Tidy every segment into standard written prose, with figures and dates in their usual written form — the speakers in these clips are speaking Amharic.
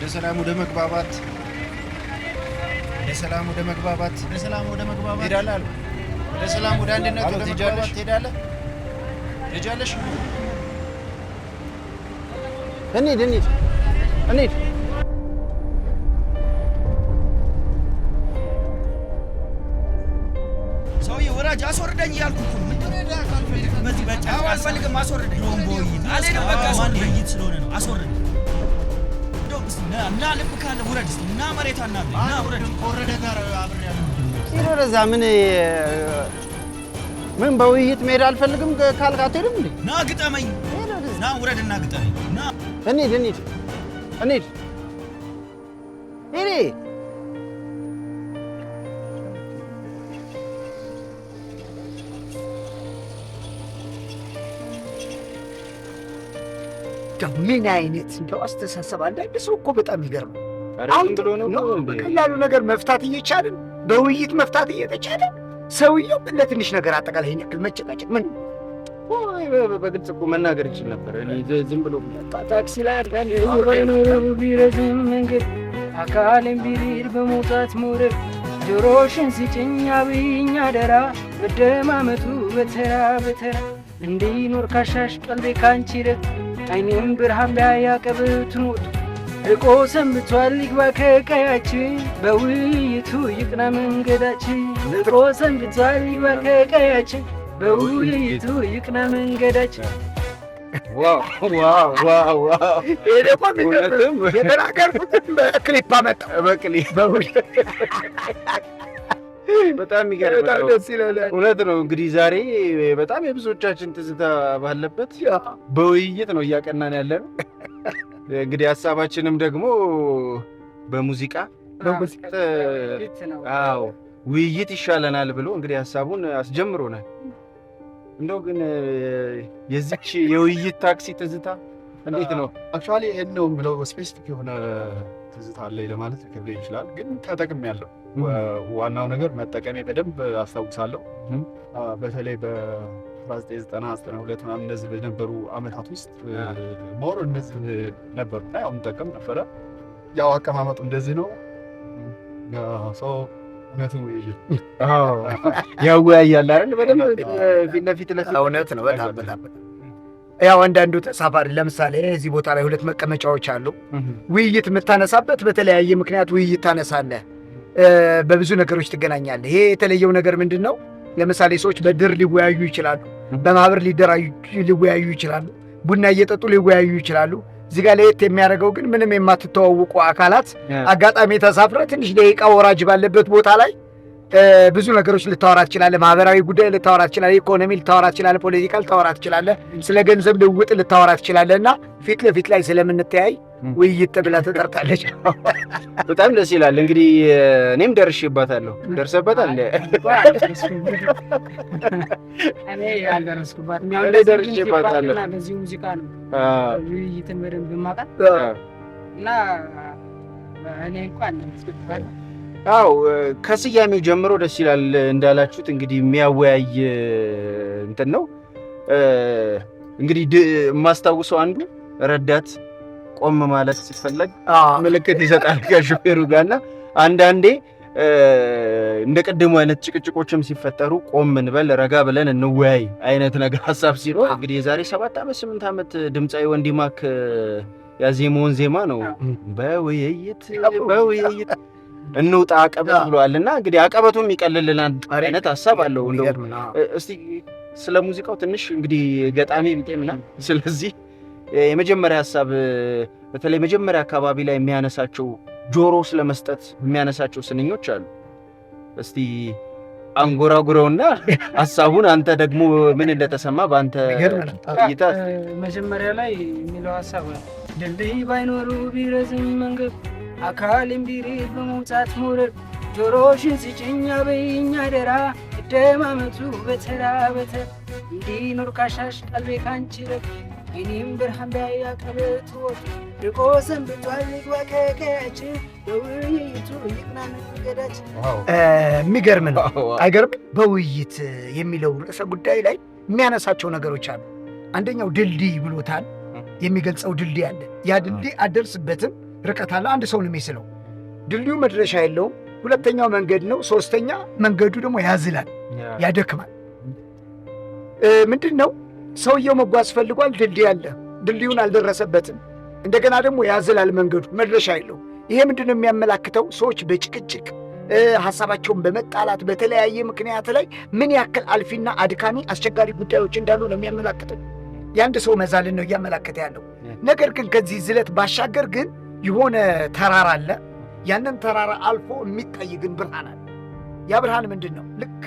ለሰላም ወደ መግባባት ሄዳለህ አሉ። ለሰላም ወደ አንድነት ወደ መግባባት ትሄዳለሽ? እንሂድ። ሰውዬ ወራጅ አስወርደኝ እያልኩ እኮ አልፈልግም። አስወርደኝ ስለሆነ ነው። አስወርደኝ እና ልብ ካለ ውረድ። እና መሬት አናግረኝ እና ውረድ። ከወረደ ጋር አብሬያለሁ። ወደዛ ምን በውይይት መሄድ አልፈልግም ካልክ አትሄድም እንዴ? ና ግጠመኝ። ና ውረድ እና ግጠመኝ። ና እንሂድ። ምን አይነት እንደው አስተሳሰብ አንዳንድ ሰው እኮ በጣም ይገርማል። አሁን በቀላሉ ነገር መፍታት እየቻልን በውይይት መፍታት እየተቻለ ሰውየው ለትንሽ ነገር አጠቃላይ ይሄን ያክል መጨቃጨቅ ምን? በግልጽ እኮ መናገር ይችል ነበር። እኔ ዝም ብሎ ታክሲ ላይ አድርገን ቢረዝም መንገድ አካሌን ቢሪድ በመውጣት መውረድ ጆሮሽን ስጭኝ አብይኝ አደራ መደማመጡ በተራ እንዲኖር ካሻሽ ቀልቤ ካንቺ ረግ አይኔም ብርሃን ቢያያቀብትን ወጡ ርቆ ሰንብቷል ይግባ ከቀያችን በውይይቱ ይቅና መንገዳችን። ርቆ ሰንብቷል ይግባ ከቀያችን በውይይቱ ይቅና መንገዳችን። ይሄ ደግሞ የተናገርኩትን በክሊፕ አመጣው። በጣም ይገርማል። ደስ ይላል። እውነት ነው። እንግዲህ ዛሬ በጣም የብዙዎቻችን ትዝታ ባለበት በውይይት ነው እያቀናን ያለነው። እንግዲህ ሀሳባችንም ደግሞ በሙዚቃ ውይይት ይሻለናል ብሎ እንግዲህ ሀሳቡን አስጀምሮናል። እንደው ግን የዚች የውይይት ታክሲ ትዝታ እንዴት ነው? አክቹዋሊ ይሄን ነው ብለው ስፔሲፊክ የሆነ ትዝታ አለኝ ለማለት ሊከብደኝ ይችላል፣ ግን ተጠቅሜያለሁ። ዋናው ነገር መጠቀሜ በደንብ አስታውሳለሁ። በተለይ በ1992 ምናምን እነዚህ በነበሩ አመታት ውስጥ ሞር እነዚህ ነበሩና ያው እንጠቀም ነበረ። ያው አቀማመጡ እንደዚህ ነው። ሰው እውነትም ያወያያል አይደል? በደንብ ፊት ለፊት እውነት ነው። በጣም ያው አንዳንዱ ተሳፋሪ ለምሳሌ እዚህ ቦታ ላይ 2 መቀመጫዎች አሉ። ውይይት የምታነሳበት በተለያየ ምክንያት ውይይት ታነሳለህ። በብዙ ነገሮች ትገናኛለህ። ይሄ የተለየው ነገር ምንድን ነው? ለምሳሌ ሰዎች በድር ሊወያዩ ይችላሉ፣ በማህበር ሊወያዩ ይችላሉ፣ ቡና እየጠጡ ሊወያዩ ይችላሉ። እዚህ ጋር ለየት የሚያደርገው ግን ምንም የማትተዋወቁ አካላት አጋጣሚ ተሳፍረ ትንሽ ደቂቃ ወራጅ ባለበት ቦታ ላይ ብዙ ነገሮች ልታወራ ትችላለህ። ማህበራዊ ጉዳይ ልታወራ ትችላለህ፣ ኢኮኖሚ ልታወራ ትችላለህ፣ ፖለቲካ ልታወራ ትችላለህ፣ ስለ ገንዘብ ልውውጥ ልታወራ ትችላለህ። እና ፊት ለፊት ላይ ስለምንተያይ ውይይት ተብላ ተጠርታለች። በጣም ደስ ይላል። እንግዲህ እኔም ደርሼባታለሁ። ደርሰበታል? እኔ ያልደረስኩባት ደርሼባታለሁ። በዚህ ሙዚቃ ነው ውይይትን በደንብ የማውቃት እና እኔ እንኳን አው ከስያሜው ጀምሮ ደስ ይላል። እንዳላችሁት እንግዲህ የሚያወያይ እንትን ነው። እንግዲህ የማስታውሰው አንዱ ረዳት ቆም ማለት ሲፈለግ ምልክት ይሰጣል ከሹፌሩ ጋርና አንዳንዴ እንደ ቀደሙ አይነት ጭቅጭቆችም ሲፈጠሩ ቆም እንበል ረጋ ብለን እንወያይ አይነት ነገር ሐሳብ ሲኖር እንግዲህ የዛሬ 7 ዓመት 8 ዓመት ድምጻዊ ወንዲማክ ያዜመውን ዜማ ነው በውይይት እንውጣ አቀበት ብለዋልና እንግዲህ አቀበቱም ይቀልልናል አይነት ሐሳብ አለው። እንደው እስቲ ስለ ሙዚቃው ትንሽ እንግዲህ ገጣሚ ቢጤምና ስለዚህ የመጀመሪያ ሐሳብ በተለይ መጀመሪያ አካባቢ ላይ የሚያነሳቸው ጆሮ ስለመስጠት የሚያነሳቸው ስንኞች አሉ። እስቲ አንጎራጉረውና ሐሳቡን አንተ ደግሞ ምን እንደተሰማ በአንተ እይታ። መጀመሪያ ላይ የሚለው ሐሳብ ድልድይ ባይኖሩ ቢረዝም መንገድ አካሌን ቢሪድ በመውጣት መውረድ ጆሮሽን ስጭኝ አብይኝ አደራ መደማመጡ በተራ እንዲኖር ካሻሽ ቀልቤ ካንቺ ረግ አይኔም ብርሃን ቢያያቀበት ወጡ ርቆ ሰንብቷል ይግባ ከቀያችን በውይይቱ ይቅና መንገዳችን። የሚገርም ነው አይገርም? በውይይት የሚለው ርዕሰ ጉዳይ ላይ የሚያነሳቸው ነገሮች አሉ። አንደኛው ድልድይ ብሎታል። የሚገልጸው ድልድይ አለ። ያ ድልድይ አደርስበትም ርቀት አለ። አንድ ሰው ነው የሚስለው። ድልድዩ መድረሻ የለውም። ሁለተኛው መንገድ ነው። ሶስተኛ መንገዱ ደግሞ ያዝላል፣ ያደክማል። ምንድን ነው ሰውየው መጓዝ ፈልጓል። ድልድይ አለ፣ ድልድዩን አልደረሰበትም። እንደገና ደግሞ ያዝላል መንገዱ፣ መድረሻ የለውም። ይሄ ምንድን ነው የሚያመላክተው? ሰዎች በጭቅጭቅ ሀሳባቸውን በመጣላት በተለያየ ምክንያት ላይ ምን ያክል አልፊና አድካሚ አስቸጋሪ ጉዳዮች እንዳሉ ነው የሚያመላክተው። የአንድ ሰው መዛልን ነው እያመላከተ ያለው። ነገር ግን ከዚህ ዝለት ባሻገር ግን የሆነ ተራራ አለ። ያንን ተራራ አልፎ የሚታይ ግን ብርሃን አለ። ያ ብርሃን ምንድን ነው? ልክ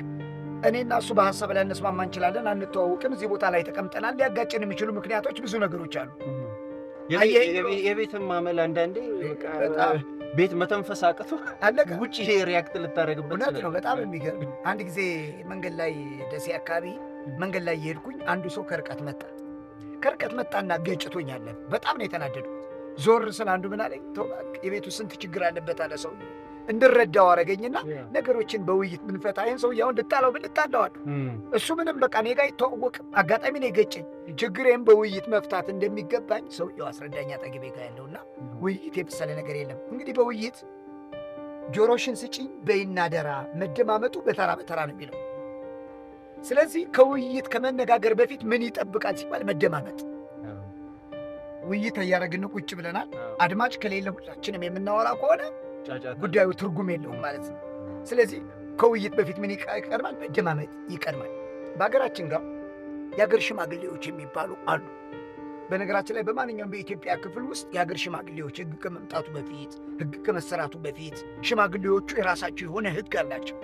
እኔና እሱ በሀሳብ ላይ እንስማማ እንችላለን፣ አንተዋወቅም፣ እዚህ ቦታ ላይ ተቀምጠናል። ሊያጋጭን የሚችሉ ምክንያቶች ብዙ ነገሮች አሉ። የቤትም ማመል አንዳንዴ ቤት መተንፈስ አቅቶ ውጭ ሪያክት ልታደርግበት እውነት ነው። በጣም የሚገርም አንድ ጊዜ መንገድ ላይ ደሴ አካባቢ መንገድ ላይ የሄድኩኝ አንዱ ሰው ከርቀት መጣና ገጭቶኛል። በጣም ነው የተናደዱት። ዞር ስለ አንዱ ምን አለኝ፣ የቤቱ ስንት ችግር አለበት አለ። ሰው እንድረዳው አረገኝና ነገሮችን በውይይት ብንፈታ ይህን ሰው ያው እንድጣለው ብልጣለዋል። እሱ ምንም በቃ እኔ ጋር አይተዋወቅም፣ አጋጣሚ ነው የገጨኝ። ችግሬም በውይይት መፍታት እንደሚገባኝ ሰውየው አስረዳኝ አጠገቤ ጋር ያለውና ውይይት የመሰለ ነገር የለም። እንግዲህ በውይይት ጆሮሽን ስጪኝ በይና ደራ፣ መደማመጡ በተራ በተራ ነው የሚለው። ስለዚህ ከውይይት ከመነጋገር በፊት ምን ይጠብቃል ሲባል መደማመጥ። ውይይት እያደረግን ቁጭ ብለናል። አድማጭ ከሌለ ሁላችንም የምናወራ ከሆነ ጉዳዩ ትርጉም የለውም ማለት ነው። ስለዚህ ከውይይት በፊት ምን ይቀድማል? መደማመጥ ይቀድማል። በሀገራችን ጋር የሀገር ሽማግሌዎች የሚባሉ አሉ። በነገራችን ላይ በማንኛውም በኢትዮጵያ ክፍል ውስጥ የሀገር ሽማግሌዎች ሕግ ከመምጣቱ በፊት ሕግ ከመሰራቱ በፊት ሽማግሌዎቹ የራሳቸው የሆነ ሕግ አላቸው።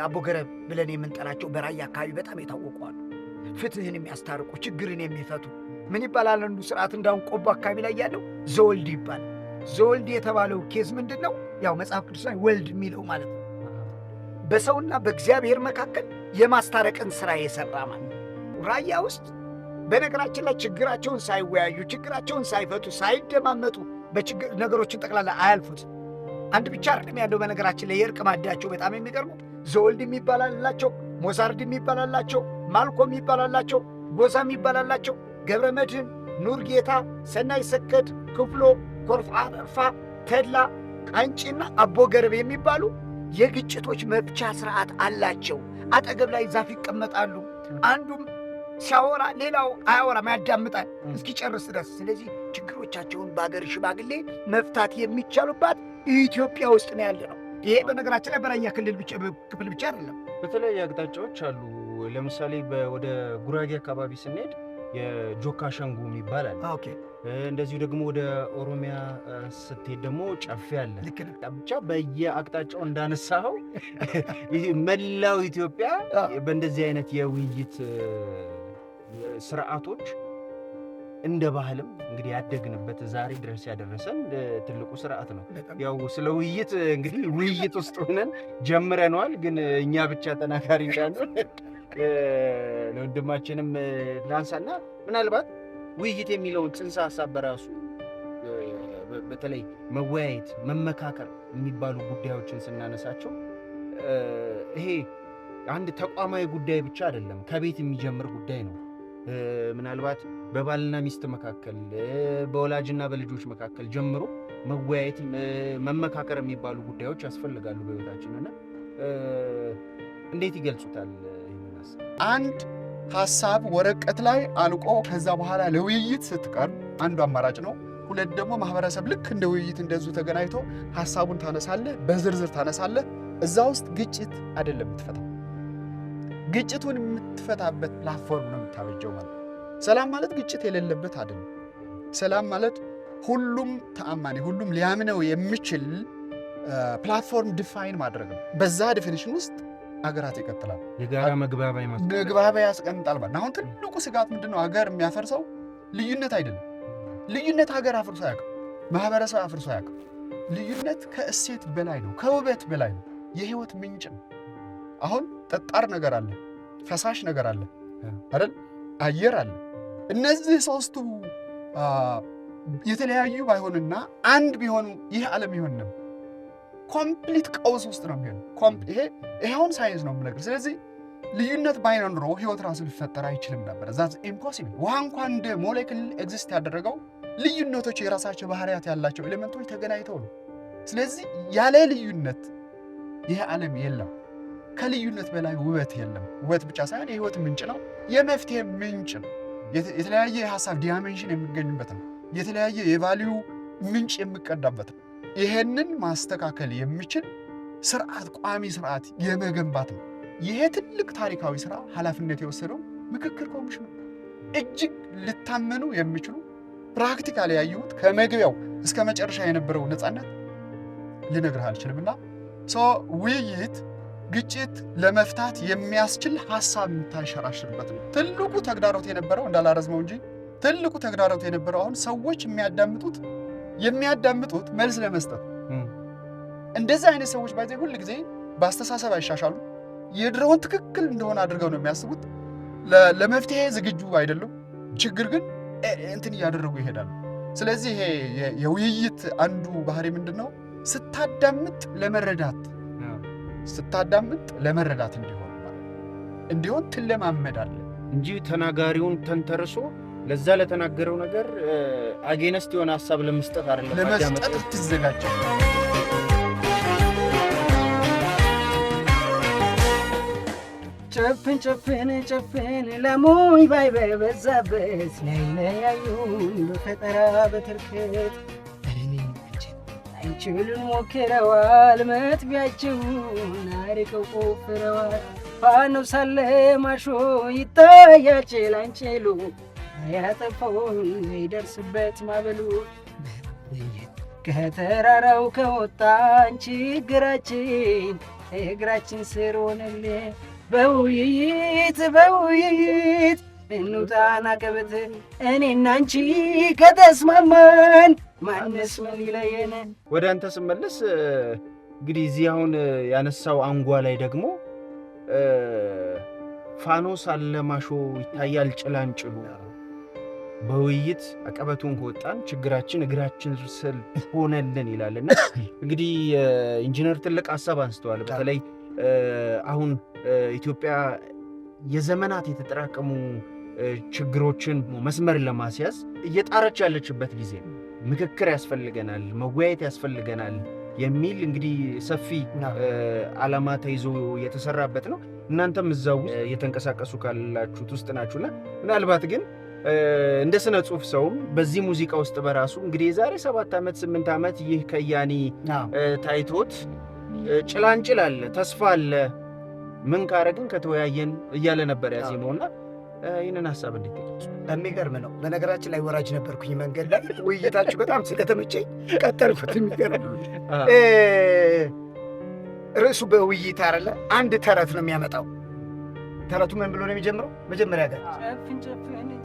አቦገረብ ብለን የምንጠራቸው በራያ አካባቢ በጣም የታወቁ አሉ። ፍትህን የሚያስታርቁ፣ ችግርን የሚፈቱ ምን ይባላል? አንዱ ስርዓት እንዳሁን ቆቦ አካባቢ ላይ ያለው ዘወልድ ይባላል። ዘወልድ የተባለው ኬዝ ምንድን ነው? ያው መጽሐፍ ቅዱስ ላይ ወልድ የሚለው ማለት ነው። በሰውና በእግዚአብሔር መካከል የማስታረቅን ስራ የሰራ ማለት ነው። ራያ ውስጥ በነገራችን ላይ ችግራቸውን ሳይወያዩ ችግራቸውን ሳይፈቱ ሳይደማመጡ በችግር ነገሮችን ጠቅላላ አያልፉት። አንድ ብቻ አይደለም ያለው። በነገራችን ላይ የእርቅ ማዳቸው በጣም የሚገርሙ ዘወልድ የሚባላላቸው፣ ሞዛርድ የሚባላላቸው፣ ማልኮም የሚባላላቸው፣ ጎዛ የሚባላላቸው፣ ገብረ መድህን፣ ኑር ጌታ፣ ሰናይ ሰከድ፣ ክፍሎ፣ ኮርፋ፣ አርፋ፣ ተድላ፣ ቃንጪና አቦገረብ የሚባሉ የግጭቶች መፍቻ ስርዓት አላቸው። አጠገብ ላይ ዛፍ ይቀመጣሉ። አንዱም ሲያወራ ሌላው አያወራም፣ ያዳምጣል እስኪጨርስ ድረስ። ስለዚህ ችግሮቻቸውን በሀገር ሽማግሌ መፍታት የሚቻሉባት ኢትዮጵያ ውስጥ ነው ያለ ነው። ይሄ በነገራችን ላይ በራያ ክፍል ብቻ አይደለም፣ በተለያዩ አቅጣጫዎች አሉ። ለምሳሌ ወደ ጉራጌ አካባቢ ስንሄድ የጆካ ሸንጉ ይባላል። እንደዚሁ ደግሞ ወደ ኦሮሚያ ስትሄድ ደግሞ ጨፌ አለ። ብቻ በየአቅጣጫው እንዳነሳኸው መላው ኢትዮጵያ በእንደዚህ አይነት የውይይት ስርዓቶች እንደ ባህልም እንግዲህ ያደግንበት ዛሬ ድረስ ያደረሰን ትልቁ ስርዓት ነው። ያው ስለ ውይይት እንግዲህ ውይይት ውስጥ ሆነን ጀምረነዋል፣ ግን እኛ ብቻ ተናጋሪ እንዳንሆን ለወንድማችንም ላንሳና ምናልባት ውይይት የሚለውን ጽንሰ ሀሳብ በራሱ በተለይ መወያየት፣ መመካከር የሚባሉ ጉዳዮችን ስናነሳቸው ይሄ አንድ ተቋማዊ ጉዳይ ብቻ አይደለም፣ ከቤት የሚጀምር ጉዳይ ነው። ምናልባት በባልና ሚስት መካከል፣ በወላጅና በልጆች መካከል ጀምሮ መወያየት፣ መመካከር የሚባሉ ጉዳዮች ያስፈልጋሉ በሕይወታችንና እንዴት ይገልጹታል? አንድ ሀሳብ ወረቀት ላይ አልቆ ከዛ በኋላ ለውይይት ስትቀርብ አንዱ አማራጭ ነው። ሁለት ደግሞ ማህበረሰብ ልክ እንደ ውይይት እንደዙ ተገናኝቶ ሀሳቡን ታነሳለህ፣ በዝርዝር ታነሳለህ። እዛ ውስጥ ግጭት አይደለም የምትፈታው፣ ግጭቱን የምትፈታበት ፕላትፎርም ነው የምታበጀው ማለት። ሰላም ማለት ግጭት የሌለበት አይደለም። ሰላም ማለት ሁሉም ተአማኒ፣ ሁሉም ሊያምነው የሚችል ፕላትፎርም ዲፋይን ማድረግ ነው። በዛ ዲፊኒሽን ውስጥ አገራት ይቀጥላል። የጋራ መግባቢያ ያስቀምጣል ማለት። አሁን ትልቁ ስጋት ምንድነው? ሀገር የሚያፈርሰው ልዩነት አይደለም። ልዩነት ሀገር አፍርሶ አያውቅም፣ ማህበረሰብ አፍርሶ አያውቅም። ልዩነት ከእሴት በላይ ነው፣ ከውበት በላይ ነው፣ የህይወት ምንጭ ነው። አሁን ጠጣር ነገር አለ፣ ፈሳሽ ነገር አለ አይደል? አየር አለ። እነዚህ ሶስቱ የተለያዩ ባይሆንና አንድ ቢሆኑ ይህ ዓለም ይሆን ነው ኮምፕሊት ቀውስ ውስጥ ነው የሚሆነው። ይሄ አሁን ሳይንስ ነው የምነግርህ። ስለዚህ ልዩነት ባይኖር ኖሮ ህይወት ራሱ ሊፈጠር አይችልም ነበር። ዛትስ ኢምፖሲብል። ውሃ እንኳን እንደ ሞሌክል ኤግዚስት ያደረገው ልዩነቶች የራሳቸው ባህሪያት ያላቸው ኤሌመንቶች ተገናኝተው ነው። ስለዚህ ያለ ልዩነት ይህ ዓለም የለም። ከልዩነት በላይ ውበት የለም። ውበት ብቻ ሳይሆን የህይወት ምንጭ ነው፣ የመፍትሄ ምንጭ ነው። የተለያየ የሀሳብ ዲያሜንሽን የሚገኙበት ነው። የተለያየ የቫልዩ ምንጭ የሚቀዳበት ነው። ይሄንን ማስተካከል የሚችል ስርዓት፣ ቋሚ ስርዓት የመገንባት ነው። ይሄ ትልቅ ታሪካዊ ስራ ኃላፊነት የወሰደው ምክክር ኮሚሽኑ እጅግ ልታመኑ የሚችሉ ፕራክቲካሊ ያዩት ከመግቢያው እስከ መጨረሻ የነበረው ነፃነት ልነግርህ አልችልምና ውይይት ግጭት ለመፍታት የሚያስችል ሐሳብ የምታንሸራሽርበት ነው። ትልቁ ተግዳሮት የነበረው እንዳላረዝመው እንጂ ትልቁ ተግዳሮት የነበረው አሁን ሰዎች የሚያዳምጡት መልስ ለመስጠት እንደዚህ አይነት ሰዎች ባይዘይ ሁሉ ጊዜ በአስተሳሰብ አይሻሻሉ፣ የድሮውን ትክክል እንደሆነ አድርገው ነው የሚያስቡት። ለመፍትሄ ዝግጁ አይደሉም። ችግር ግን እንትን እያደረጉ ይሄዳሉ። ስለዚህ ይሄ የውይይት አንዱ ባህሪ ምንድነው? ስታዳምጥ ለመረዳት እንዲሆን ትለማመዳለህ እንጂ ተናጋሪውን ተንተርሶ ለዛ ለተናገረው ነገር አጌነስት የሆነ ሐሳብ ለመስጠት አይደለም። ለመስጠት ትዘጋጃለህ። ጨፍን ለሞይ ባይ በበዛበት ለያዩን በፈጠራ በትርክት አይችሉን ሞክረዋል፣ መጥቢያቸውን አርቀው ቆፍረዋል። ፋኖ ሳለ ማሾ ይታያል ጭላንጭሉ፣ ያጠፋውን ይደርስበት ማበሉ። ከተራራው ከወጣን ችግራችን እግራችን ስር ሆነልን። በውይይት እንውጣና ከበት እኔና አንቺ ከተስማማን ማንስ ምን ይለየን? ወደ አንተ ስመለስ እንግዲህ እዚህ አሁን ያነሳው አንጓ ላይ ደግሞ ፋኖስ አለ ማሾ ይታያል ጭላንጭሉ፣ በውይይት አቀበቱን ከወጣን ችግራችን እግራችን ስር ሆነልን ይላልና እንግዲህ ኢንጂነር ትልቅ ሐሳብ አንስተዋል። በተለይ አሁን ኢትዮጵያ የዘመናት የተጠራቀሙ ችግሮችን መስመር ለማስያዝ እየጣረች ያለችበት ጊዜ ነው። ምክክር ያስፈልገናል፣ መወያየት ያስፈልገናል የሚል እንግዲህ ሰፊ ዓላማ ተይዞ የተሰራበት ነው። እናንተም እዛው የተንቀሳቀሱ ካላችሁት ውስጥ ናችሁና ምናልባት ግን እንደ ስነ ጽሁፍ ሰውም በዚህ ሙዚቃ ውስጥ በራሱ እንግዲህ የዛሬ 7 ዓመት 8 ዓመት ይህ ከያኒ ታይቶት ጭላንጭል አለ፣ ተስፋ አለ፣ ምን ካረግን ከተወያየን እያለ ነበር ያዜመውና ይህንን ሐሳብ እንዴት ተቀበሉ? የሚገርም ነው። በነገራችን ላይ ወራጅ ነበርኩኝ መንገድ ላይ ውይይታችሁ በጣም ስለተመቸኝ ቀጠልኩት። የሚገርም ርዕሱ በውይይት አይደለ፣ አንድ ተረት ነው የሚያመጣው። ተረቱ ምን ብሎ ነው የሚጀምረው? መጀመሪያ ጋር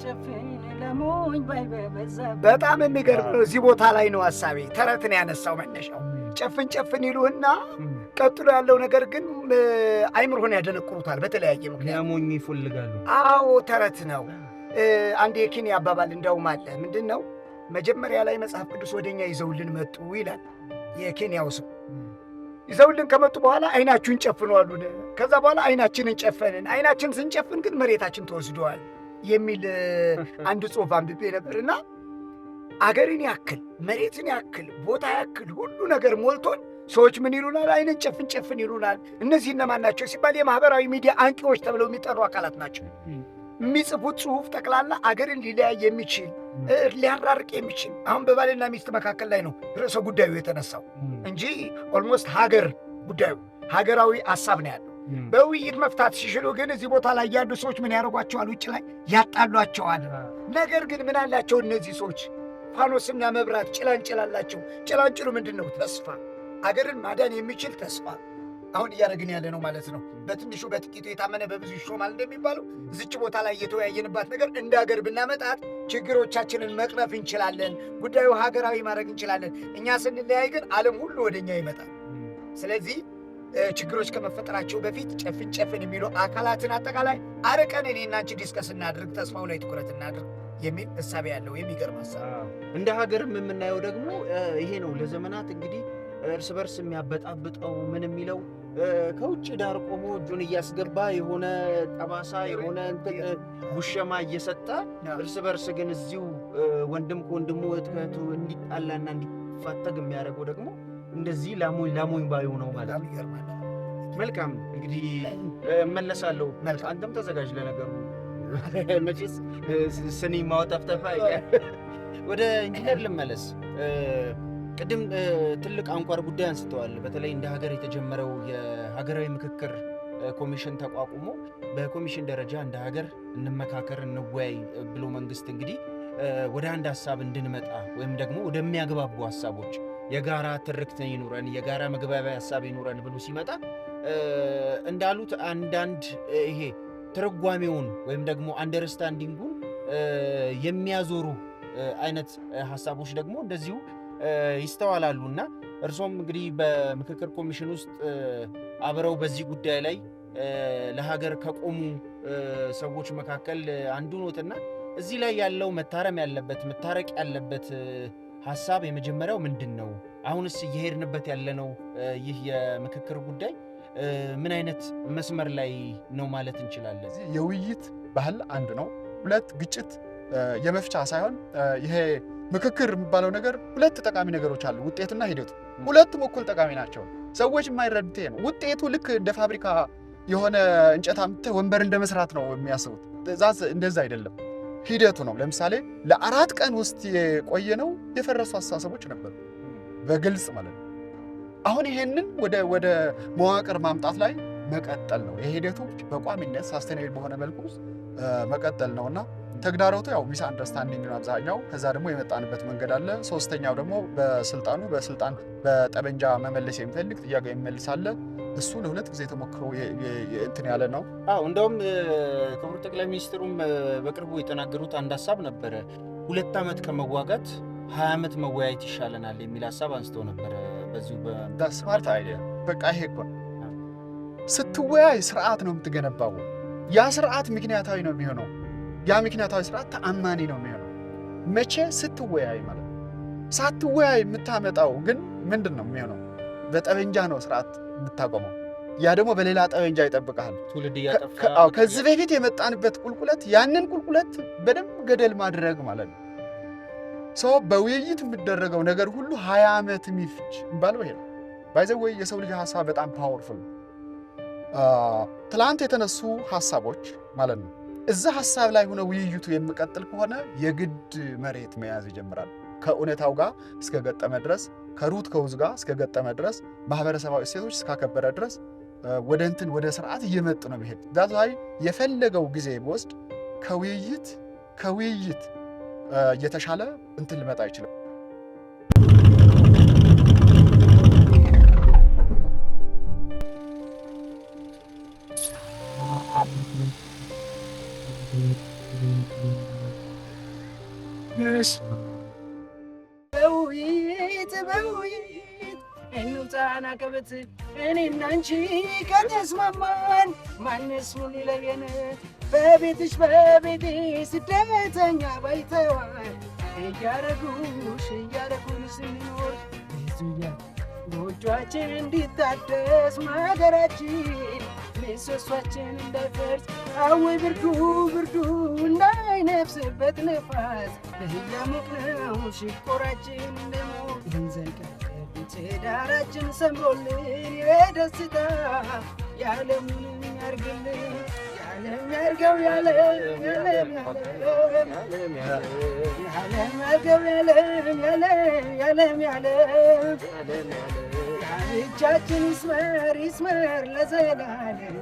ጨፍን ለሞኝ ባይ በበዛበት። በጣም የሚገርም ነው። እዚህ ቦታ ላይ ነው ሐሳቤ ተረትን ያነሳው መነሻው። ጨፍን ይሉህና ቀጥሎ ያለው ነገር ግን አይምሮህን ያደነቁሩታል በተለያየ ምክንያት ያሞኝ ይፈልጋሉ። አዎ ተረት ነው። አንድ የኬንያ አባባል እንዳውም አለ። ምንድን ነው? መጀመሪያ ላይ መጽሐፍ ቅዱስ ወደኛ ይዘውልን መጡ ይላል የኬንያው ሰው። ይዘውልን ከመጡ በኋላ አይናችሁን ጨፍኑ አሉን። ከዛ በኋላ አይናችንን ጨፈንን። አይናችን ስንጨፍን ግን መሬታችን ተወስደዋል የሚል አንድ ጽሑፍ አንብቤ ነበርና አገርን ያክል መሬትን ያክል ቦታ ያክል ሁሉ ነገር ሞልቶን ሰዎች ምን ይሉናል? አይንን ጨፍን ይሉናል። እነዚህ እነማን ናቸው ሲባል የማህበራዊ ሚዲያ አንቂዎች ተብለው የሚጠሩ አካላት ናቸው። የሚጽፉት ጽሑፍ ጠቅላላ አገርን ሊለያይ የሚችል ሊያራርቅ የሚችል አሁን በባልና ሚስት መካከል ላይ ነው ርዕሰ ጉዳዩ የተነሳው እንጂ ኦልሞስት ጉዳዩ ሀገራዊ ሐሳብ ነው ያለው። በውይይት መፍታት ሲችሉ ግን እዚህ ቦታ ላይ ያሉ ሰዎች ምን ያደርጓቸዋል? ውጭ ላይ ያጣሏቸዋል። ነገር ግን ምን አላቸው እነዚህ ሰዎች? ፋኖስና መብራት ጭላንጭል አላቸው። ጭላንጭሉ ምንድን ነው? ተስፋ፣ አገርን ማዳን የሚችል ተስፋ። አሁን እያደረግን ያለ ነው ማለት ነው። በትንሹ በጥቂቱ የታመነ በብዙ ይሾማል እንደሚባለው እዚች ቦታ ላይ የተወያየንባት ነገር እንደ ሀገር ብናመጣት ችግሮቻችንን መቅረፍ እንችላለን። ጉዳዩ ሀገራዊ ማድረግ እንችላለን። እኛ ስንለያይ ግን ዓለም ሁሉ ወደኛ ይመጣል። ስለዚህ ችግሮች ከመፈጠራቸው በፊት ጨፍን የሚሉ አካላትን አጠቃላይ አርቀን እኔና አንቺ ዲስከስ እናድርግ፣ ተስፋው ላይ ትኩረት እናድርግ የሚል እሳቤ ያለው የሚገርም ሀሳብ። እንደ ሀገርም የምናየው ደግሞ ይሄ ነው። ለዘመናት እንግዲህ እርስ በርስ የሚያበጣብጠው ምን የሚለው ከውጭ ዳር ቆሞ እጁን እያስገባ የሆነ ጠባሳ የሆነ ጉሸማ እየሰጠ እርስ በርስ ግን እዚሁ ወንድም ከወንድሙ እህት እንዲጣላና እንዲፋተግ የሚያደርገው ደግሞ እንደዚህ ላሞኝ ባዩ ነው ማለት ነው። ይገርማል። መልካም እንግዲህ እመለሳለሁ። አንተም ተዘጋጅ ለነገሩ መቼስ ስኒ ማውጣፍጠፋ ወደ ኢንጂነር ልመለስ። ቅድም ትልቅ አንኳር ጉዳይ አንስተዋል። በተለይ እንደ ሀገር የተጀመረው የሀገራዊ ምክክር ኮሚሽን ተቋቁሞ በኮሚሽን ደረጃ እንደ ሀገር እንመካከር እንወያይ ብሎ መንግስት እንግዲህ ወደ አንድ ሀሳብ እንድንመጣ ወይም ደግሞ ወደሚያግባቡ ሀሳቦች የጋራ ትርክት ይኑረን የጋራ መግባቢያ ሀሳብ ይኑረን ብሎ ሲመጣ እንዳሉት አንዳንድ ይሄ ትርጓሜውን ወይም ደግሞ አንደርስታንዲንጉን የሚያዞሩ አይነት ሀሳቦች ደግሞ እንደዚሁ ይስተዋላሉና እርሶም እንግዲህ በምክክር ኮሚሽን ውስጥ አብረው በዚህ ጉዳይ ላይ ለሀገር ከቆሙ ሰዎች መካከል አንዱ ኖትና እዚህ ላይ ያለው መታረቅ ያለበት ሀሳብ የመጀመሪያው ምንድን ነው? አሁንስ እየሄድንበት ያለነው ይህ የምክክር ጉዳይ ምን አይነት መስመር ላይ ነው ማለት እንችላለን? የውይይት ባህል አንድ ነው። ሁለት ግጭት የመፍቻ ሳይሆን ይሄ ምክክር የሚባለው ነገር ሁለት ጠቃሚ ነገሮች አሉ፣ ውጤቱና ሂደቱ። ሁለቱም እኩል ጠቃሚ ናቸው። ሰዎች የማይረዱት ነው። ውጤቱ ልክ እንደ ፋብሪካ የሆነ እንጨት አምጥተህ ወንበር እንደ መስራት ነው የሚያስቡት። ትዕዛዝ እንደዛ አይደለም፣ ሂደቱ ነው። ለምሳሌ ለ4 ቀን ውስጥ የቆየነው የፈረሱ አስተሳሰቦች ነበሩ በግልጽ ማለት ነው። አሁን ይሄንን ወደ መዋቅር ማምጣት ላይ መቀጠል ነው የሂደቱ በቋሚነት ሳስቴኔብል በሆነ መልኩ መቀጠል ነውና ተግዳሮቱ ያው ሚስ አንደርስታንዲንግ ነው አብዛኛው። ከዛ ደግሞ የመጣንበት መንገድ አለ። ሶስተኛው ደግሞ በስልጣን በጠበንጃ መመለስ የሚፈልግ ጥያቄ የሚመልሳለ። እሱ ለሁለት ጊዜ ተሞክሮ እንትን ያለ ነው። እንደውም ክቡር ጠቅላይ ሚኒስትሩም በቅርቡ የተናገሩት አንድ ሀሳብ ነበረ። 2 ዓመት ከመዋጋት 20 ዓመት መወያየት ይሻለናል የሚል ሀሳብ አንስተው ነበረ። በዚሁ ስማርት አይዲያ በቃ ይሄ እኮ ስትወያይ ስርዓት ነው የምትገነባው። ያ ስርዓት ምክንያታዊ ነው የሚሆነው። ያ ምክንያታዊ ስርዓት ተአማኒ ነው የሚሆነው መቼ ስትወያይ ማለት ነው። ሳትወያይ የምታመጣው ግን ምንድን ነው የሚሆነው? በጠበንጃ ነው ስርዓት የምታቆመው። ያ ደግሞ በሌላ ጠበንጃ ይጠብቃል። ትውልድ እያጠፋ ከዚህ በፊት የመጣንበት ቁልቁለት ያንን ቁልቁለት በደንብ ገደል ማድረግ ማለት ነው። ሰው በውይይት የሚደረገው ነገር ሁሉ 20 ዓመት የሚፍጅ የሚባለው ይሄ ነው። ባይዘወይ የሰው ልጅ ሀሳብ በጣም ፓወርፉል። ትላንት የተነሱ ሀሳቦች ማለት ነው እዛ ሀሳብ ላይ ሆነ ውይይቱ የሚቀጥል ከሆነ የግድ መሬት መያዝ ይጀምራል። ከእውነታው ጋር እስከገጠመ ድረስ ከሩት ከውዝ ጋር እስከገጠመ ድረስ ማህበረሰባዊ እሴቶች እስካከበረ ድረስ ወደ ስርዓት እየመጡ ነው የሚሄድ። ዛት ላይ የፈለገው ጊዜ ወስድ ከውይይት እየተሻለ እንትን ሊመጣ አይችልም። በውይይት እንውጣና ከቤት እኔና አንቺ ከተስማማን ማንስ ምን ይለየን? በቤትሽ በቤቴ ስደተኛ ባይተዋል እያረጉን ስንኖር ጎጆአችን እንዲታደስ ማገራችን ምሰሷችን እንዳይፈርስ አወይ ብርዱ እንዳይነፍስበት ነፋስ እያሞቅነው ሽቆራችን እንደሞቅ እንዘልቃለን ትዳራችን ሰምሮልን የደስታ ያለምንም ያርግልን ያለም ያርገው ያለም እጃችን ይስመር ለዘላለም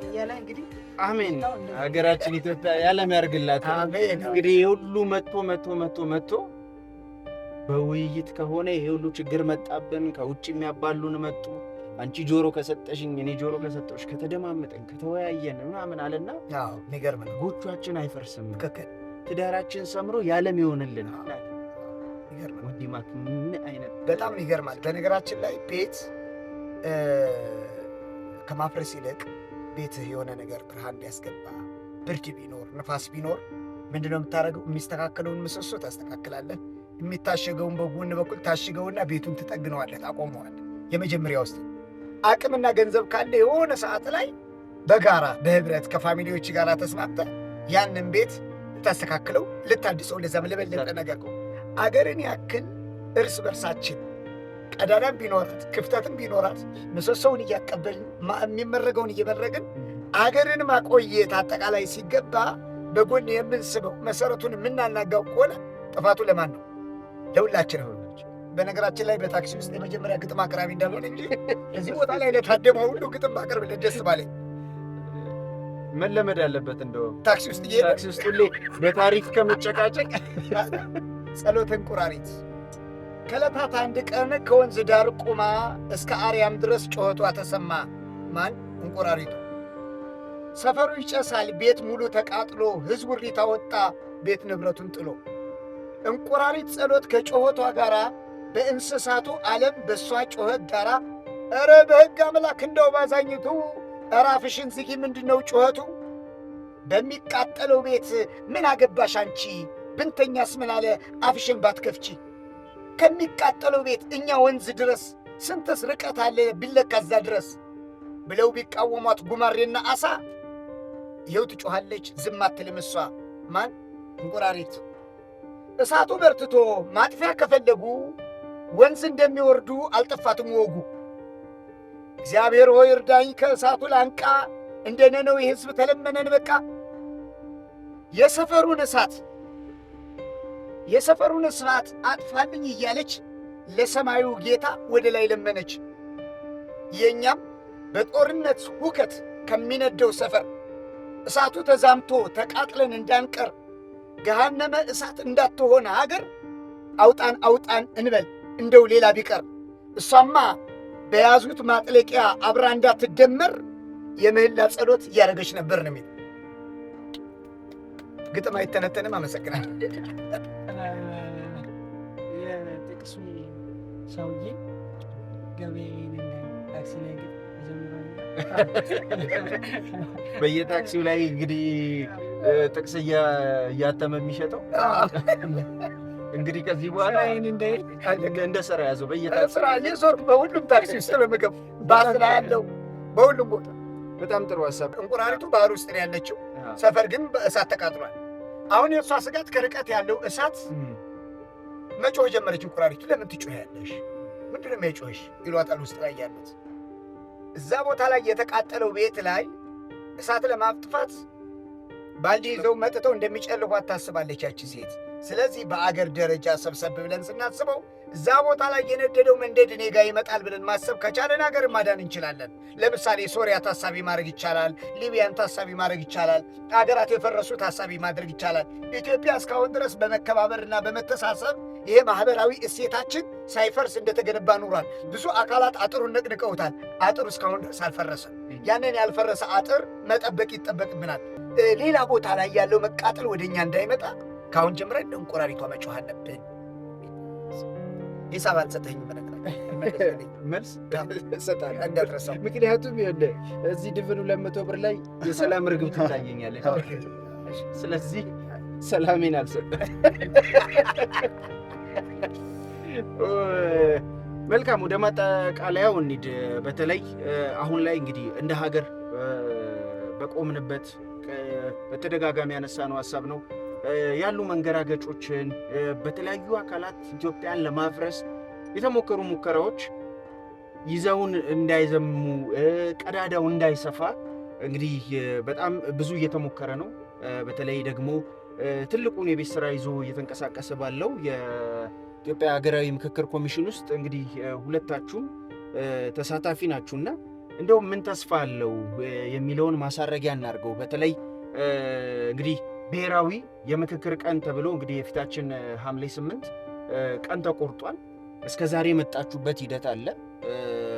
ያለ እንግዲህ አሜን። ሀገራችን ኢትዮጵያ ያለም ያርግላት። እንግዲህ የሁሉ መጥቶ በውይይት ከሆነ ይሄ ሁሉ ችግር መጣብን። ከውጭ የሚያባሉን መጡ። አንቺ ጆሮ ከሰጠሽኝ እኔ ጆሮ ከሰጠሽ ከተደማመጠን ከተወያየን ምናምን አለና የሚገርም ነው። ጎጆአችን አይፈርስም። ትዳራችን ሰምሮ ያለም ይሆንልን። ወዲማት ምን አይነት በጣም ይገርማል። በነገራችን ላይ ቤት ከማፍረስ ይልቅ ቤትህ የሆነ ነገር ብርሃን ቢያስገባ ብርድ ቢኖር ንፋስ ቢኖር ምንድነው የምታደርገው? የሚስተካከለውን ምሰሶ ታስተካክላለህ። የሚታሸገውን በጎን በኩል ታሽገውና ቤቱን ትጠግነዋለህ፣ ታቆመዋለህ። የመጀመሪያ ውስጥ አቅምና ገንዘብ ካለ የሆነ ሰዓት ላይ በጋራ በህብረት ከፋሚሊዎች ጋር ተስማምተህ ያንን ቤት ልታስተካክለው ልታድሰው ለዛም ለበለጠ ነገር አገርን ያክል እርስ በርሳችን ቀዳዳም ቢኖራት ክፍተትም ቢኖራት ምሰሶውን እያቀበልን የሚመረገውን እየመረግን አገርን ማቆየት አጠቃላይ ሲገባ በጎን የምንስበው መሰረቱን የምናናጋው ከሆነ ጥፋቱ ለማን ነው? ለሁላችን ነው። በነገራችን ላይ በታክሲ ውስጥ የመጀመሪያ ግጥም አቅራቢ እንዳልሆነ እንጂ እዚህ ቦታ ላይ ለታደመው ሁሉ ግጥም ማቅረብ ደስ ባለኝ። መለመድ አለበት። እንደውም ታክሲ ውስጥ ሁሌ በታሪክ ከመጨቃጨቅ ጸሎተ እንቁራሪት ከዕለታት አንድ ቀን ከወንዝ ዳር ቁማ እስከ አርያም ድረስ ጮኸቷ ተሰማ። ማን? እንቁራሪቱ። ሰፈሩ ይጨሳል፣ ቤት ሙሉ ተቃጥሎ፣ ሕዝቡ እሪታ ወጣ ቤት ንብረቱን ጥሎ። እንቁራሪት ጸሎት ከጮኸቷ ጋራ በእንስሳቱ ዓለም በእሷ ጮኸት ዳራ ኧረ በሕግ አምላክ እንደው ባዛኝቱ ኧረ አፍሽን ዝጊ ምንድነው ጮኸቱ? በሚቃጠለው ቤት ምን አገባሽ አንቺ ብንተኛስ ምን አለ አፍሽን ባትከፍቺ? ከሚቃጠለው ቤት እኛ ወንዝ ድረስ ስንትስ ርቀት አለ ቢለካ እዛ ድረስ ብለው ቢቃወሟት ጉማሬና አሳ ይኸው ትጮኻለች ዝም አትልም እሷ። ማን? እንቁራሪት። እሳቱ በርትቶ ማጥፊያ ከፈለጉ ወንዝ እንደሚወርዱ አልጠፋትም ወጉ። እግዚአብሔር ሆይ እርዳኝ ከእሳቱ ላንቃ እንደ ነነዌ ሕዝብ ተለመነን በቃ። የሰፈሩን እሳት አጥፋልኝ እያለች ለሰማዩ ጌታ ወደ ላይ ለመነች። የእኛም በጦርነት ሁከት ከሚነደው ሰፈር እሳቱ ተዛምቶ ተቃጥለን እንዳንቀር ገሃነመ እሳት እንዳትሆን አገር አውጣን አውጣን እንበል እንደው ሌላ ቢቀር። እሷማ በያዙት ማጥለቂያ አብራ እንዳትደመር የምህላ ጸሎት እያደረገች ነበር ነው የሚል ግጥም አይተነተንም። አመሰግናለሁ። የጥቅሱ ሰውዬ ገበያዬን ታክሲ ላይ በየታክሲው ላይ እንግዲህ ጥቅስ እያተመ የሚሸጠው እንግዲህ ከዚህ በኋላ እንደ ስራ ያዘው። በየስራ እየዞርኩ በሁሉም ታክሲ ውስጥ በምግብ ባስራ ያለው በሁሉም ቦታ። በጣም ጥሩ ሀሳብ። እንቁራሪቱ ባህር ውስጥ ነው ያለችው፣ ሰፈር ግን በእሳት ተቃጥሏል። አሁን የእሷ ስጋት ከርቀት ያለው እሳት መጮህ ጀመረች። እንቁራሪቱ ለምን ትጮያለሽ? ምንድን ነው የሚጮሽ ይሏታል ውስጥ ላይ ያሉት። እዛ ቦታ ላይ የተቃጠለው ቤት ላይ እሳት ለማጥፋት ባልዲ ይዘው መጥተው እንደሚጨልፏት ታስባለች ያቺ ሴት። ስለዚህ በአገር ደረጃ ሰብሰብ ብለን ስናስበው እዛ ቦታ ላይ የነደደው መንደድ እኔ ጋር ይመጣል ብለን ማሰብ ከቻለን ሀገር ማዳን እንችላለን። ለምሳሌ ሶሪያ ታሳቢ ማድረግ ይቻላል። ሊቢያን ታሳቢ ማድረግ ይቻላል። ሀገራት የፈረሱ ታሳቢ ማድረግ ይቻላል። ኢትዮጵያ እስካሁን ድረስ በመከባበርና በመተሳሰብ ይሄ ማህበራዊ እሴታችን ሳይፈርስ እንደተገነባ ኑሯል። ብዙ አካላት አጥሩን ነቅንቀውታል። አጥሩ እስካሁን ድረስ አልፈረሰም። ያንን ያልፈረሰ አጥር መጠበቅ ይጠበቅብናል። ሌላ ቦታ ላይ ያለው መቃጠል ወደኛ እንዳይመጣ ካሁን ጀምረን እንደ እንቁራሪቷ መጮህ አለብን። ሂሳብ አልሰጠኝም መልስ እሰጣለሁ እንዳትረሳው። ምክንያቱም እዚህ ድፍኑ 200 ብር ላይ የሰላም ርግብ ትታየኛለች። ስለዚህ ሰላሜን አልሰጠም። መልካም፣ ወደ ማጠቃለያው እንሂድ። በተለይ አሁን ላይ እንግዲህ እንደ ሀገር በቆምንበት በተደጋጋሚ ያነሳነው ሀሳብ ነው ያሉ መንገራገጮችን በተለያዩ አካላት ኢትዮጵያን ለማፍረስ የተሞከሩ ሙከራዎች ይዘውን እንዳይዘሙ ቀዳዳው እንዳይሰፋ እንግዲህ በጣም ብዙ እየተሞከረ ነው። በተለይ ደግሞ ትልቁን የቤት ስራ ይዞ እየተንቀሳቀሰ ባለው የኢትዮጵያ ሀገራዊ ምክክር ኮሚሽን ውስጥ እንግዲህ ሁለታችሁም ተሳታፊ ናችሁና እንደው ምን ተስፋ አለው የሚለውን ማሳረጊያ እናድርገው። በተለይ እንግዲህ ብሔራዊ የምክክር ቀን ተብሎ እንግዲህ የፊታችን ሐምሌ 8 ቀን ተቆርጧል። እስከ ዛሬ የመጣችሁበት ሂደት አለ።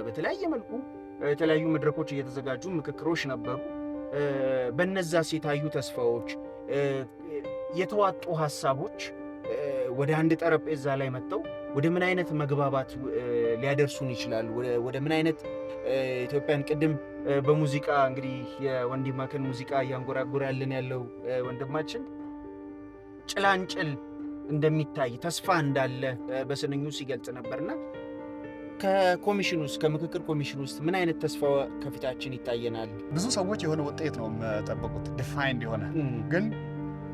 በተለያየ መልኩ የተለያዩ መድረኮች እየተዘጋጁ ምክክሮች ነበሩ። በነዛ የታዩ ተስፋዎች፣ የተዋጡ ሀሳቦች ወደ አንድ ጠረጴዛ ላይ መጥተው ወደ ምን አይነት መግባባት ሊያደርሱን ይችላሉ? ወደ ምን አይነት ኢትዮጵያን ቅድም በሙዚቃ እንግዲህ የወንድማከን ሙዚቃ እያንጎራጎራልን ያለው ወንድማችን ጭላንጭል እንደሚታይ ተስፋ እንዳለ በስንኙ ሲገልጽ ነበርና ከኮሚሽን ውስጥ ከምክክር ኮሚሽን ውስጥ ምን አይነት ተስፋ ከፊታችን ይታየናል? ብዙ ሰዎች የሆነ ውጤት ነው የሚጠብቁት ዲፋይንድ የሆነ ግን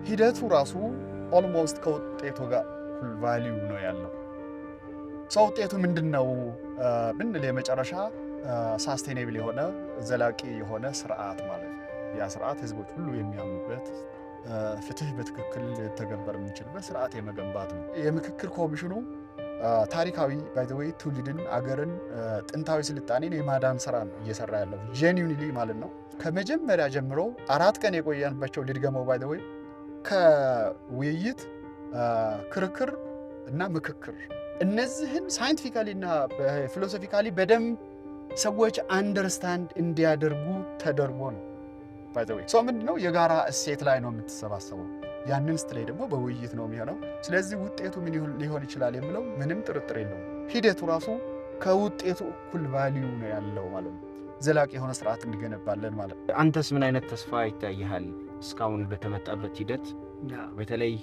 ሂደቱ ራሱ ኦልሞስት ከውጤቱ ጋር ፉል ቫልዩ ነው ያለው። ሰው ውጤቱ ምንድነው ብንል የመጨረሻ ሳስቴኔብል የሆነ ዘላቂ የሆነ ስርዓት ማለት ነው። ያ ስርዓት ህዝቦች ሁሉ የሚያምኑበት ፍትህ በትክክል ሊተገበር የሚችልበት ስርዓት የመገንባት ነው። የምክክር ኮሚሽኑ ታሪካዊ ባይ ዘ ዌይ ትውልድን አገርን ጥንታዊ ስልጣኔን የማዳን ስራ ነው እየሰራ ያለው ጄኒዩንሊ ማለት ነው። ከመጀመሪያ ጀምሮ 4 ቀን የቆየንባቸው ልድገመው ባይ ዘ ዌይ ከውይይት ክርክር እና ምክክር እነዚህን ሳይንቲፊካሊ እና ፊሎሶፊካሊ በደንብ ሰዎች አንደርስታንድ እንዲያደርጉ ተደርጎ ነው። ባይ ዘ ዌይ ምንድነው የጋራ እሴት ላይ ነው የምትሰባሰበው። ያንን ስትለይ ደግሞ በውይይት ነው የሚሆነው። ስለዚህ ውጤቱ ምን ሊሆን ይችላል የሚለው ምንም ጥርጥር የለውም። ሂደቱ ራሱ ከውጤቱ እኩል ቫልዩ ነው ያለው ማለት ነው። ዘላቂ የሆነ ስርዓት እንገነባለን ማለት ነው። አንተስ ምን አይነት ተስፋ ይታይሃል? እስካሁን በተመጣበት ሂደት በተለይ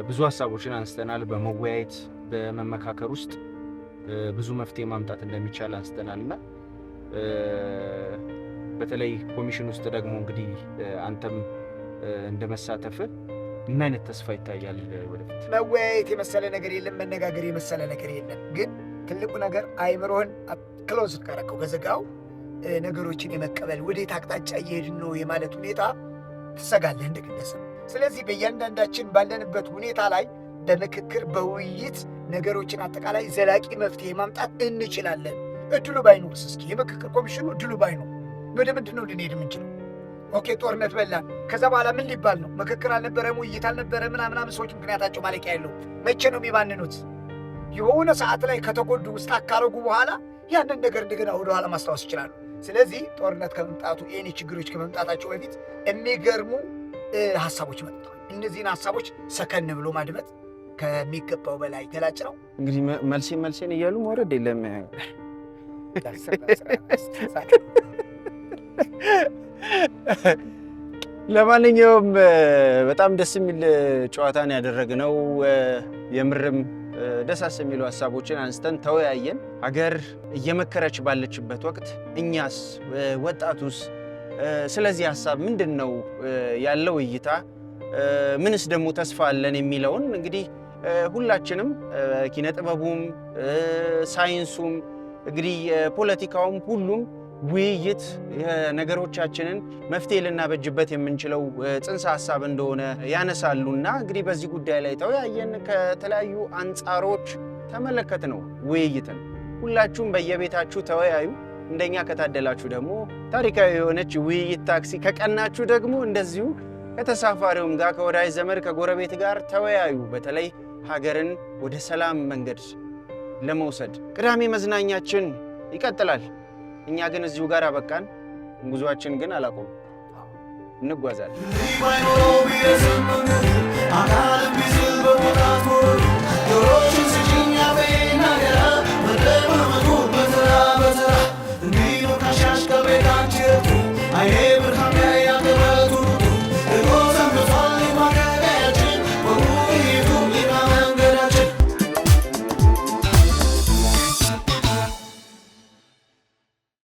ብዙ ሀሳቦችን አንስተናል። በመወያየት በመመካከር ውስጥ ብዙ መፍትሄ ማምጣት እንደሚቻል አንስተናልና በተለይ ኮሚሽን ውስጥ ደግሞ እንግዲህ አንተም እንደመሳተፍ ምን አይነት ተስፋ ይታያል? ወደፊት መወያየት የመሰለ ነገር የለም፣ መነጋገር የመሰለ ነገር የለም። ግን ትልቁ ነገር አይምሮህን ክሎዝ ካረከው ከዘጋው ነገሮችን የመቀበል ወዴት አቅጣጫ እየሄድን ነው የማለት ሁኔታ ትሰጋለህ እንደ ግለሰብ። ስለዚህ በእያንዳንዳችን ባለንበት ሁኔታ ላይ በምክክር በውይይት ነገሮችን አጠቃላይ ዘላቂ መፍትሄ ማምጣት እንችላለን። እድሉ ባይኖርስ? እስኪ የምክክር ኮሚሽኑ እድሉ ባይኖር ወደ ምንድን ነው ልንሄድ የምንችለው? ኦኬ ጦርነት በላን፣ ከዛ በኋላ ምን ሊባል ነው? ምክክር አልነበረም፣ ውይይት አልነበረ ምናምን ሰዎች ምክንያታቸው ማለቂያ ያለው መቼ ነው የሚባንኑት? የሆነ ሰዓት ላይ ከተጎዱ ውስጥ አካረጉ በኋላ ያንን ነገር እንደገና ወደኋላ ማስታወስ ይችላሉ። ስለዚህ ጦርነት ከመምጣቱ ኤኒ ችግሮች ከመምጣታቸው በፊት የሚገርሙ ሀሳቦች መጥተዋል። እነዚህን ሀሳቦች ሰከን ብሎ ማድመጥ ከሚገባው በላይ ገላጭ ነው። እንግዲህ መልሴን እያሉ መውረድ የለም። ለማንኛውም በጣም ደስ የሚል ጨዋታን ያደረግነው የምርም ደሳስ የሚሉ ሀሳቦችን አንስተን ተወያየን። ሀገር እየመከረች ባለችበት ወቅት እኛስ ወጣቱስ ስለዚህ ሀሳብ ምንድን ነው ያለው እይታ፣ ምንስ ደግሞ ተስፋ አለን የሚለውን እንግዲህ ሁላችንም ኪነ ጥበቡም ሳይንሱም እንግዲህ ፖለቲካውም ሁሉም ውይይት ነገሮቻችንን መፍትሄ ልናበጅበት የምንችለው ጽንሰ ሀሳብ እንደሆነ ያነሳሉና እንግዲህ በዚህ ጉዳይ ላይ ተወያየን። ከተለያዩ አንጻሮች ተመለከት ነው ውይይትን። ሁላችሁም በየቤታችሁ ተወያዩ። እንደኛ ከታደላችሁ ደግሞ ታሪካዊ የሆነች ውይይት ታክሲ ከቀናችሁ ደግሞ እንደዚሁ ከተሳፋሪውም ጋር ከወዳጅ ዘመድ ከጎረቤት ጋር ተወያዩ። በተለይ ሀገርን ወደ ሰላም መንገድ ለመውሰድ ቅዳሜ መዝናኛችን ይቀጥላል። እኛ ግን እዚሁ ጋር አበቃን። ጉዟችን ግን አላቆም፣ እንጓዛለን።